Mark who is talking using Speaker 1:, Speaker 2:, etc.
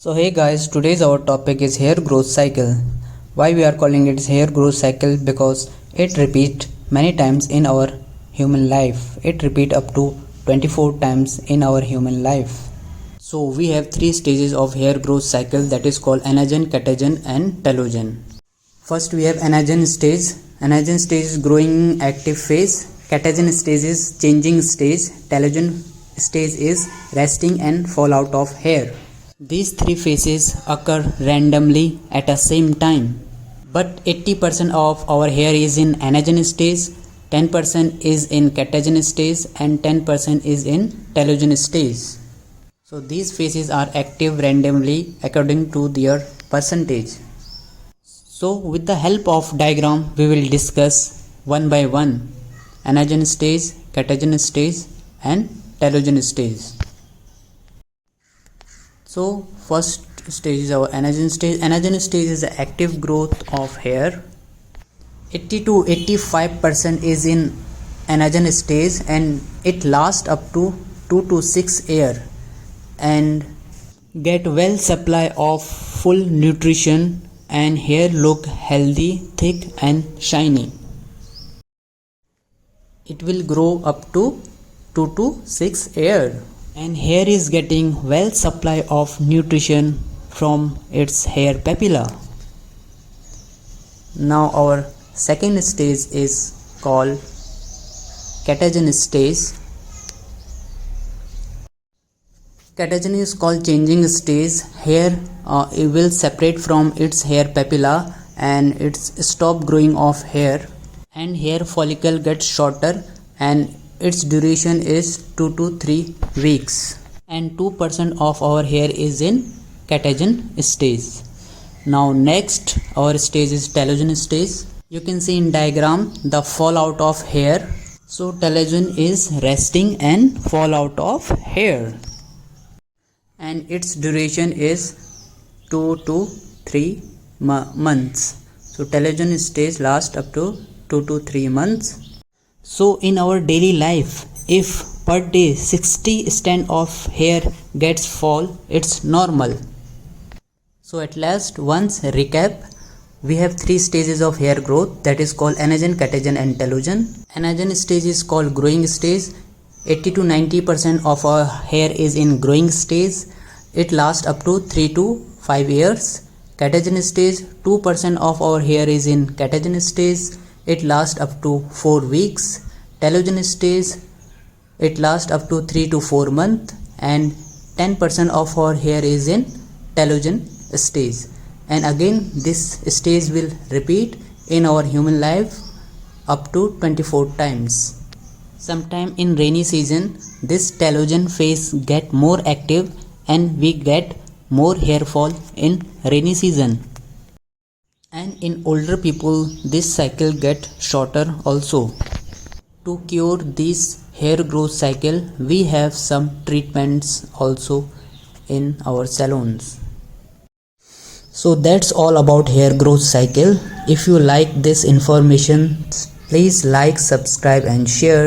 Speaker 1: So hey guys, today's our topic is hair growth cycle. Why we are calling it hair growth cycle? Because it repeats many times in our human life. It repeat up to 24 times in our human life. So we have three stages of hair growth cycle, that is called anagen, catagen and telogen. First we have anagen stage. Anagen stage is growing active phase. Catagen stage is changing stage. Telogen stage is resting and fallout of hair. These three phases occur randomly at the same time, but 80% of our hair is in anagen stage, 10% is in catagen stage and 10% is in telogen stage. So these phases are active randomly according to their percentage. So with the help of diagram we will discuss one by one anagen stage, catagen stage and telogen stage. So first stage is our anagen stage. Anagen stage is the active growth of hair. 80 to 85% is in anagen stage and it lasts up to 2 to 6 years and get well supply of full nutrition and hair look healthy, thick and shiny. It will grow up to 2 to 6 years. And hair is getting well supply of nutrition from its hair papilla. Now our second stage is called catagen stage. Catagen is called changing stage. Hair it will separate from its hair papilla and it's stop growing of hair and hair follicle gets shorter and its duration is 2 to 3 weeks and 2% of our hair is in catagen stage. Now next our stage is telogen stage. You can see in diagram the fallout of hair. So telogen is resting and fallout of hair and its duration is 2 to 3 months. So telogen stage lasts up to 2 to 3 months. So in our daily life, if per day 60 strand of hair gets fall, it's normal. So at last once recap, we have three stages of hair growth, that is called anagen, catagen and telogen. Anagen stage is called growing stage. 80 to 90% of our hair is in growing stage. It lasts up to 3 to 5 years. Catagen stage, 2% of our hair is in catagen stage. It lasts up to 4 weeks. Telogen stage, it lasts up to 3 to 4 months and 10% of our hair is in telogen stage. And again this stage will repeat in our human life up to 24 times. Sometime in rainy season this telogen phase get more active and we get more hair fall in rainy season. And in older people this cycle get shorter also. To cure this hair growth cycle we have some treatments also in our salons. So that's all about hair growth cycle. If you like this information, please like, subscribe and share.